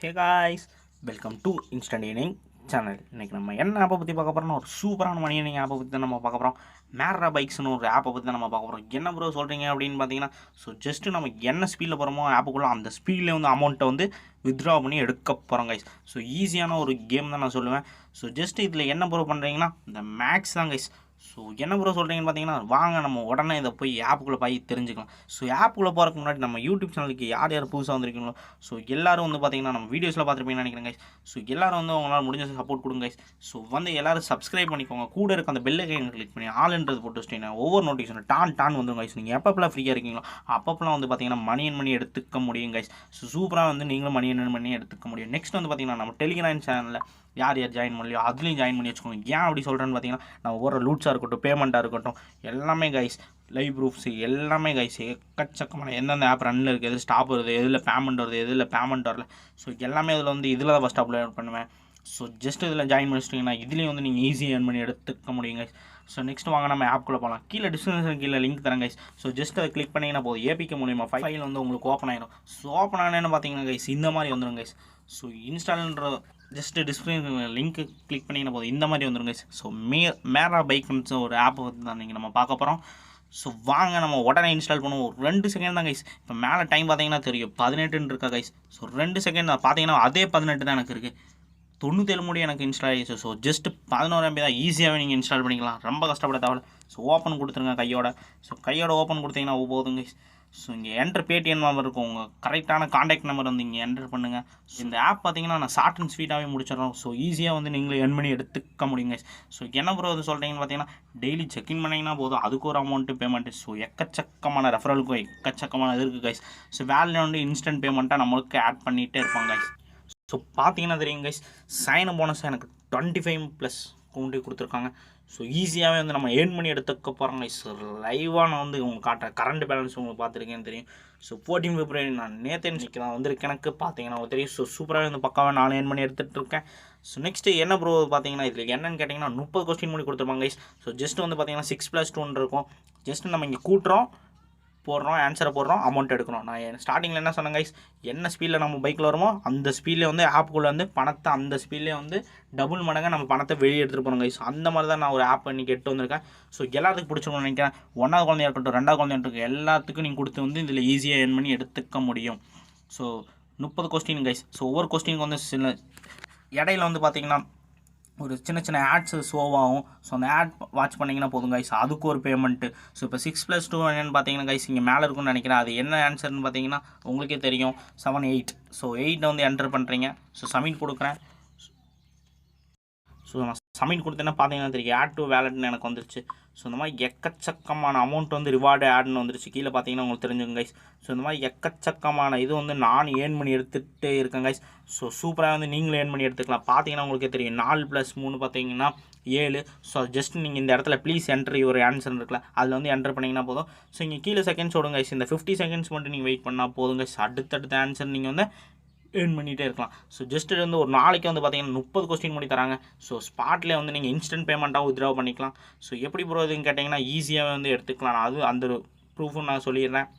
Hey guys, welcome to instant earning channel. இன்றைக்கி நம்ம என்ன ஆப்பை பற்றி பார்க்க போகிறோம்னா ஒரு சூப்பரான மணி ஏர்னிங் ஆப்பை பற்றி தான் நம்ம பார்க்க போகிறோம். மேரா பைக்ஸ்னு ஒரு ஆப்பை பற்றி தான் நம்ம பார்க்க போகிறோம். என்ன ப்ரோ சொல்கிறீங்க அப்படின்னு பார்த்தீங்கன்னா, ஜஸ்ட்டு நம்ம என்ன ஸ்பீடில் போகிறோமோ ஆப்புக்குள்ளே அந்த ஸ்பீடில் அமௌண்ட்டை வித்ட்ரா பண்ணி எடுக்க போகிறோம் கைஸ். ஈஸியான ஒரு கேம் தான் நான் சொல்லுவேன். ஜஸ்ட்டு இதில் என்ன ப்ரோ பண்ணுறீங்கன்னா இந்த மேக்ஸ் தான் கைஸ். என்ன ப்ரோ சொல்கிறீங்கன்னு பார்த்தீங்கன்னா, வாங்க நம்ம உடனே இதை போய் ஆப்புக்குள்ளே போய் தெரிஞ்சுக்கலாம். ஆப்புக்குள்ளே போகிறதுக்கு முன்னாடி நம்ம யூடியூப் சேனலுக்கு யார் யார் புதுசாக வந்திருக்கீங்களோ எல்லோரும் பார்த்தீங்கன்னா நம்ம வீடியோஸில் பார்த்துருப்பீங்கன்னு நினைக்கிறேன் கைஸ். எல்லோரும் உங்களால் முடிஞ்ச சப்போர்ட் கொடுங்க கைஸ். எல்லோரும் சப்ஸ்கிரைப் பண்ணிக்கோங்க. கூட இருக்க அந்த பெல் ஐக்கனை கிளிக் பண்ணி ஆல்ன்றது போட்டு வச்சிட்டீங்கன்னா ஒவ்வொரு நோட்டிஃபிகேஷன் டான் வந்துடும் கைஸ். நீங்கள் எப்பப்பெல்லாம் ஃப்ரீயாக இருக்கீங்களோ அப்பப்பெல்லாம் பார்த்தீங்கன்னா மணி எடுத்துக்க முடியும் கைஸ். சூப்பராக நீங்களும் மணி எடுத்துக்க முடியும். நெக்ஸ்ட் பார்த்தீங்கன்னா நம்ம டெலிகிராம் சேனலில் யார் ஜாயின் பண்ணலையோ அதுலேயும் ஜாயின் பண்ணி வச்சுக்கோங்க. ஏன் அப்படி சொல்கிறேன்னு பார்த்தீங்கன்னா, நம்ம ஒரு லூட்ஸாக இருக்கட்டும், பேமெண்ட்டாக இருக்கட்டும், எல்லாமே கைஸ், லைவ் ப்ரூஃப்ஸ் எல்லாமே கைஸ், எக்கச்சக்கமான எந்தெந்த ஆப் ரன்னில் இருக்குது, எது ஸ்டாப் வருது, எதில் பேமெண்ட் வருது, எதில் பேமெண்ட் வரல, எல்லாமே இதில் தான் ஃபஸ்ட் அப்லோட் பண்ணுவேன். ஜஸ்ட் இதில் ஜாயின் பண்ணிச்சிட்டிங்கன்னா இதுலேயும் நீங்கள் ஈஸியாக ஏர்ன் பண்ணி எடுத்துக்க முடியும் கைஸ். நெக்ஸ்ட் வாங்க நம்ம ஆப்குள்ளே போகலாம். கீழே டிஸ்கிரிப்ஷன் கீழே லிங்க் தரேன் கைஸ். ஜஸ்ட் அதை கிளிக் பண்ணிங்கன்னா போதும், ஏபிகே மூலிமா ஃபைல் உங்களுக்கு ஓப்பன் ஆகிடும். ஓப்பன் ஆனேன்னு பார்த்தீங்கன்னா கைஸ் இந்த மாதிரி வந்துடும் கைஸ். இன்ஸ்டால்ன்ற ஜஸ்ட்டு டிஸ்கிரிப்ஷன் லிங்க்கு கிளிக் பண்ணிங்கன்னா போதும் இந்த மாதிரி வந்துடும் கைஸ். மேரா பைக்னு ஒரு ஆப்பை வந்து தான் நீங்கள் நம்ம பார்க்க போகிறோம். வாங்க நம்ம உடனே இன்ஸ்டால் பண்ணுவோம். ஒரு 2 செகண்ட் தான் கைஸ். இப்போ மேலே டைம் பார்த்தீங்கன்னா தெரியும் 18 இருக்கா கைஸ். 2 செகண்ட் தான் பார்த்தீங்கன்னா அதே 18 தான் எனக்கு இருக்குது. 97 முடி எனக்கு இன்ஸ்டால் ஆகிடுச்சு. ஜஸ்ட் 11 MB தான், ஈஸியாகவே நீங்கள் இன்ஸ்டால் பண்ணிக்கலாம். ரொம்ப கஷ்டப்பட தேவை. ஓப்பன் கொடுத்துருங்க கையோட. கையோட ஓப்பன் கொடுத்தீங்கன்னா போதுங்க கைஸ். இங்கே என்ட்ரு பேடிஎம் நம்பர் இருக்கும், உங்கள் கரெக்டான காண்டாக்ட் நம்பர் இங்கே என்ட்ரு பண்ணுங்கள். இந்த ஆப் பார்த்தீங்கன்னா நான் ஷார்ட் அண்ட் ஸ்வீட்டாகவே முடிச்சிடறோம். ஈஸியாக நீங்களே earn பண்ணி எடுத்துக்க முடியுங்க. என்ன ப்ரோ இது சொல்கிறீங்கன்னு பார்த்தீங்கன்னா, டெய்லி செக்இன் பண்ணிங்கன்னா போதும், அதுக்கு ஒரு அமௌண்ட்டு பேமெண்ட்டு. எக்கச்சக்கமான ரெஃபரலுக்கும் எக்கச்சக்கமான இது இருக்குது கைஸ். வேலை இன்ஸ்டன்ட் பேமெண்ட்டாக நம்மளுக்கு ஆட் பண்ணிகிட்டே இருப்பாங்க கைஸ். பார்த்தீங்கன்னா தெரியும் கைஸ், சைன் போனஸ் எனக்கு 25+ கவுண்டி கொடுத்துருக்காங்க. ஈஸியாகவே நம்ம ஏர்ன் பண்ணி எடுத்துக்க போகிறாங்க கைஸ். லைவாக நான் உங்களுக்கு காட்டுறேன். கரண்ட் பேலன்ஸ் உங்களுக்கு பார்த்துருக்கேன்னு தெரியும். 14 February நான் நேற்று தான் வந்திருக்கு எனக்கு பார்த்தீங்கன்னா தெரியும். சூப்பராக பக்காவாக நான் ஏர்ன் பண்ணி எடுத்துகிட்டு இருக்கேன். நெக்ஸ்ட்டு என்ன ப்ரோ பார்த்தீங்கன்னா இதில் என்னென்னு கேட்டிங்கன்னா 30 கொஸ்டின் பண்ணி கொடுத்துருப்பாங்க கைஸ். ஜஸ்ட் பார்த்தீங்கன்னா 6+2 இருக்கும். ஜஸ்ட் நம்ம இங்கே கூட்டுறோம், போடுறோம், ஆன்சரை போடுறோம், அமௌண்ட் எடுக்கிறோம். நான் ஸ்டார்டிங்கில் என்ன சொன்னேன் கைஸ், என்ன ஸ்பீடில் நம்ம பைக்கில் வருமோ அந்த ஸ்பீடில் ஆப்புக்குள்ளே பணத்தை அந்த ஸ்பீட்லேயே டபுள் மடங்காக நம்ம பணத்தை வெளியே எடுத்துகிட்டு போகிறோம் கைஸ். அந்த மாதிரி தான் நான் ஒரு ஆப் இன்றைக்கி எடுத்து வந்திருக்கேன். எல்லாத்துக்கும் பிடிச்சிருக்கணும்னு நினைக்கிறேன். 1ஆவது குழந்தையா இருக்கட்டும், 2ஆவது குழந்தையா இருக்கட்டும், எல்லாத்துக்கும் நீங்கள் கொடுத்து இதில் ஈஸியாக ஏர்ன் பண்ணி எடுத்துக்க முடியும். 30 கொஸ்டின் கைஸ். ஒவ்வொரு கொஸ்டினுக்கு சில இடையில பார்த்தீங்கன்னா ஒரு சின்ன சின்ன ஆட்ஸு ஷோவாகும். அந்த ஆட் வாட்ச் பண்ணிங்கன்னா போதும் கைஸ், அதுக்கு ஒரு பேமெண்ட்டு. இப்போ 6+2 என்னென்னு பார்த்தீங்கன்னா கைஸ் இங்கே மேலே இருக்குன்னு நினைக்கிறேன். அது என்ன ஆன்சர்னு பார்த்தீங்கன்னா உங்களுக்கே தெரியும், 7 8. 8 என்டர் பண்ணுறீங்க. சப்மிட் கொடுக்குறேன். நான் சப்மிட் கொடுத்தேன்னா பார்த்தீங்கன்னா தெரியும் ஆட் டு வேலட்னு எனக்கு வந்துருச்சு. இந்த மாதிரி எக்கச்சக்கமான அமௌண்ட் ரிவார்டு ஆட்னு வந்துருச்சு. கீழே பார்த்தீங்கன்னா உங்களுக்கு தெரிஞ்சுங்க கைஸ். இந்த மாதிரி எக்கச்சக்கமான இது நான் ஏர்ன் பண்ணி எடுத்துகிட்டே இருக்கேன் கைஸ். சூப்பராக நீங்களும் ஏர்ன் பண்ணி எடுத்துக்கலாம். பார்த்தீங்கன்னா உங்களுக்கே தெரியும் 4+3 பார்த்தீங்கன்னா 7. ஜஸ்ட் நீங்கள் இந்த இடத்துல ப்ளீஸ் என்ட்ரி ஒரு ஆன்சர் இருக்குல்ல, அதில் என்டர் பண்ணிங்கன்னா போதும். இங்கே கீழே செகண்ட்ஸ் ஓடுங்க கைஸ். இந்த 50 செகண்ட்ஸ் மட்டும் நீங்கள் வெயிட் பண்ணால் போதும் கைஸ். அடுத்தடுத்த ஆன்சர் நீங்கள் ஏர்ன் பண்ணிகிட்டே இருக்கலாம். ஜஸ்ட் ஒரு நாளைக்கு பார்த்தீங்கன்னா 30 கொஸ்டின் பண்ணி தராங்க. ஸ்பாட்லேயே நீங்கள் இன்ஸ்டன்ட் பேமெண்ட்டாக வித்ட்ரா பண்ணிக்கலாம். எப்படி ப்ரோ இதுன்னு கேட்டிங்கன்னா ஈஸியாக எடுத்துக்கலாம். அது அந்த ப்ரூஃபும் நான் சொல்லிடுறேன்.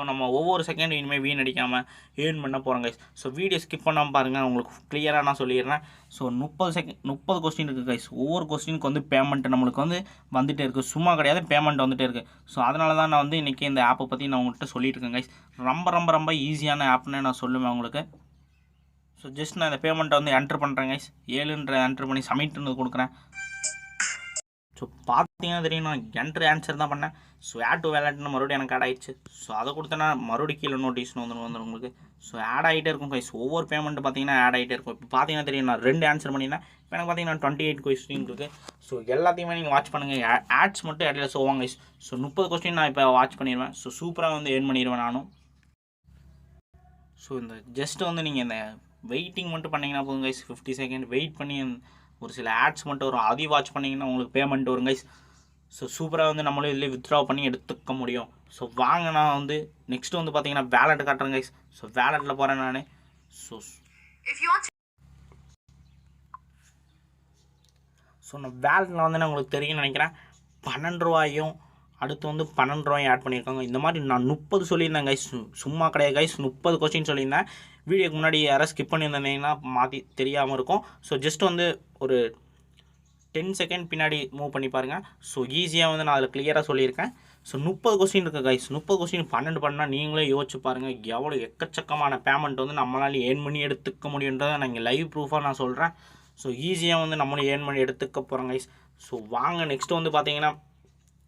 நம்ம ஒவ்வொரு செகண்டும் இனிமேல் வீணடிக்காமல் ஏர்ன் பண்ண போகிறோம் கைஸ். வீடியோ ஸ்கிப் பண்ணாமல் பாருங்கள், உங்களுக்கு கிளியராக நான் சொல்லிடுறேன். 30 கொஸ்டின் இருக்குது கைஸ். ஒவ்வொரு கொஸ்டினுக்கு பேமெண்ட் நம்மளுக்கு வந்துகிட்டே இருக்குது. சும்மா கிடையாது, பேமெண்ட் வந்துகிட்டே இருக்குது. அதனால தான் நான் இன்றைக்கி இந்த ஆப்பை பற்றி நான் உங்கள்கிட்ட சொல்லிட்டு இருக்கேன் கைஸ். ரொம்ப ரொம்ப ரொம்ப ஈஸியான ஆப்னு நான் சொல்லுவேன் உங்களுக்கு. ஜஸ்ட் நான் இந்த பேமெண்ட்டை என்ட்ரு பண்ணுறேன் கைஸ். 7 என்ட்ரு பண்ணி சப்மிட்னு கொடுக்குறேன். பார்த்தீங்கன்னா தெரியும் நான் என்ட்ரு ஆன்சர் தான் பண்ணேன். ஆட் டு வேலட்னு மறுபடியும் எனக்கு ஆட் ஆகிடுச்சு. அதை கொடுத்தேன்னா மறுபடியும் கீழே நோட்டிஃபிகேஷன் வந்துடும் உங்களுக்கு. ஆட் ஆகிட்டே இருக்கும் கைஸ். ஒவ்வொரு பேமெண்ட்டு பார்த்தீங்கன்னா ஆட் ஆகிட்டே இருக்கும். இப்போ பார்த்தீங்கன்னா தெரியும் நான் 2 ஆன்சர் பண்ணியிருந்தேன். இப்போ எனக்கு பார்த்தீங்கன்னா 28 கொஸ்டின் இருக்குது. எல்லாத்தையுமே நீங்கள் வாட்ச் பண்ணுங்கள். ஆட்ஸ் மட்டும் இடையில ஷோவாங்க கைஸ். 30 கொஸ்டின் நான் இப்போ வாட்ச் பண்ணிடுவேன். சூப்பராக ஏர்ன் பண்ணிடுவேன் நானும். இந்த ஜஸ்ட் நீங்கள் இந்த வெயிட்டிங் மட்டும் பண்ணிங்கன்னா போதும் கைஸ். 50 செகண்ட் வெயிட் பண்ணி ஒரு சில ஆட்ஸ் மட்டும் வரும், அதையும் வாட்ச் பண்ணிங்கன்னா உங்களுக்கு பேமெண்ட் வரும் கைஸ். சூப்பராக நம்மளும் இதில் வித்ட்ரா பண்ணி எடுத்துக்க முடியும். வாங்க நான் நெக்ஸ்ட்டு பார்த்தீங்கன்னா வேலட் காட்டுறேன் கைஸ். வேலட்டில் போகிறேன் நான். நான் வேலட்டில் உங்களுக்கு தெரியும்னு நினைக்கிறேன் 12 ரூபாயும் அடுத்து 12 ரூபாயும் ஆட் பண்ணியிருக்காங்க. இந்த மாதிரி நான் 30 சொல்லியிருந்தேன் கைஸ், சும்மா கிடையாது கைஸ். 30 கொஸ்டின் சொல்லியிருந்தேன். வீடியோக்கு முன்னாடி யாராவது ஸ்கிப் பண்ணியிருந்தீங்கன்னா மாற்றி தெரியாமல் இருக்கும். ஸோ ஜஸ்ட் வந்து ஒரு 10 செகண்ட் பின்னாடி மூவ் பண்ணி பாருங்கள். ஸோ ஈஸியாக வந்து நான் அதில் கிளியராக சொல்லியிருக்கேன். ஸோ 30 கொஸ்டின் இருக்குது கைஸ். 30 கொஸ்டின் 12 பண்ணால் நீங்களே யோசிச்சு பாருங்கள் எவ்வளோ எக்கச்சக்கமான பேமெண்ட் வந்து நம்மளால் ஏர்ன் பண்ணி எடுத்துக்க முடியுன்றதை நான் இங்கே லைவ் ப்ரூஃபாக நான் சொல்கிறேன். ஸோ ஈஸியாக வந்து நம்மளும் ஏர்ன் பண்ணி எடுத்துக்க போகிறோம் கைஸ். ஸோ வாங்க நெக்ஸ்ட்டு வந்து பார்த்தீங்கன்னா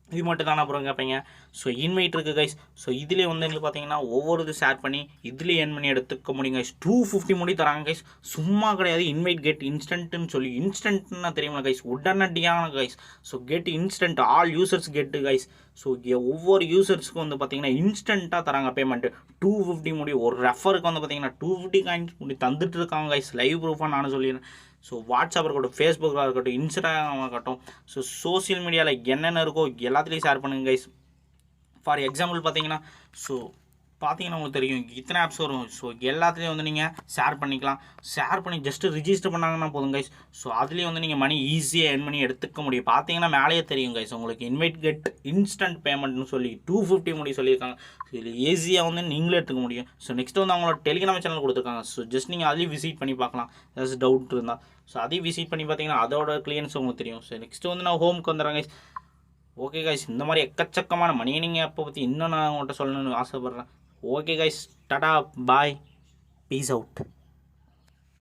இது மட்டும் தானே அப்புறம் கேட்பீங்க. ஸோ இன்வைட் இருக்குது கைஸ். ஸோ இதிலே வந்து நீங்கள் பார்த்தீங்கன்னா ஒவ்வொரு இது ஷேர் பண்ணி இதுலேயே ஏர்ன் பண்ணி எடுத்துக்க முடியும் கைஸ். 250 முடி தராங்க கைஸ். சும்மா கிடையாது. இன்வைட் கெட் இன்ஸ்டன்ட்னு சொல்லி இன்ஸ்டன்ட்னா தெரியுமா கைஸ், உடனடியான guys. So get instant all users கெட்டு கைஸ். ஸோ ஒவ்வொரு யூசர்ஸுக்கும் வந்து பார்த்தீங்கன்னா இன்ஸ்டண்ட்டாக தராங்க பேமெண்ட்டு. 250 முடி ஒரு ரெஃபருக்கு வந்து பார்த்தீங்கன்னா 250 காயின்ஸ் முடி தந்துட்டு இருக்காங்க கைஸ். லைவ் ப்ரூஃபாக நானும் சொல்லிடுறேன். ஸோ வாட்ஸ்அப் இருக்கட்டும், ஃபேஸ்புக்காக இருக்கட்டும், இன்ஸ்டாகிராமாக இருக்கட்டும், ஸோ சோசியல் மீடியாவில் என்னென்ன இருக்கோ எல்லாத்துலேயும் ஷேர் பண்ணுங்க கைஸ். ஃபார் எக்ஸாம்பிள் பார்த்தீங்கன்னா உங்களுக்கு தெரியும் இத்தனை ஆப்ஸ் வரும். ஸோ எல்லாத்துலேயும் வந்து நீங்கள் ஷேர் பண்ணிக்கலாம். ஷேர் பண்ணி ஜஸ்ட்டு ரிஜிஸ்டர் பண்ணாங்கன்னா போதும் கைஸ். ஸோ அதுலேயும் வந்து நீங்கள் மணி ஈஸியாக ஏர்ன் பண்ணி எடுத்துக்க முடியும். பார்த்தீங்கன்னா மேலேயே தெரியும் கைஸ் உங்களுக்கு இன்வைட் கெட் இன்ஸ்டன்ட் பேமெண்ட்னு சொல்லி 250 முடி சொல்லியிருக்காங்க. ஸோ இதில் ஈஸியாக வந்து நீங்களே எடுத்துக்க முடியும். ஸோ நெக்ஸ்ட் வந்து அவங்களோட டெலிகிராம் சேனல் கொடுத்துருக்காங்க. ஸோ ஜஸ்ட் நீங்கள் அதையும் விசிட் பண்ணி பார்க்கலாம் ஏதாச்சும் டவுட் இருந்தால். ஸோ அதையும் விசிட் பண்ணி பார்த்தீங்கன்னா அதோட கிளியன்ஸ் உங்களுக்கு தெரியும். ஸோ நெக்ஸ்ட்டு வந்து நான் ஹோமுக்கு வந்துடுறேன் கைஸ். ஓகே கைஸ், இந்த மாதிரி எக்கச்சக்கமான மணி நீங்கள் அப்போ பற்றி இன்னும் நான் உங்கள்கிட்ட சொல்லணும்னு ஆசைப்பட்றேன். ஓகே கைஸ், டாடா பாய், பீஸ் அவுட்.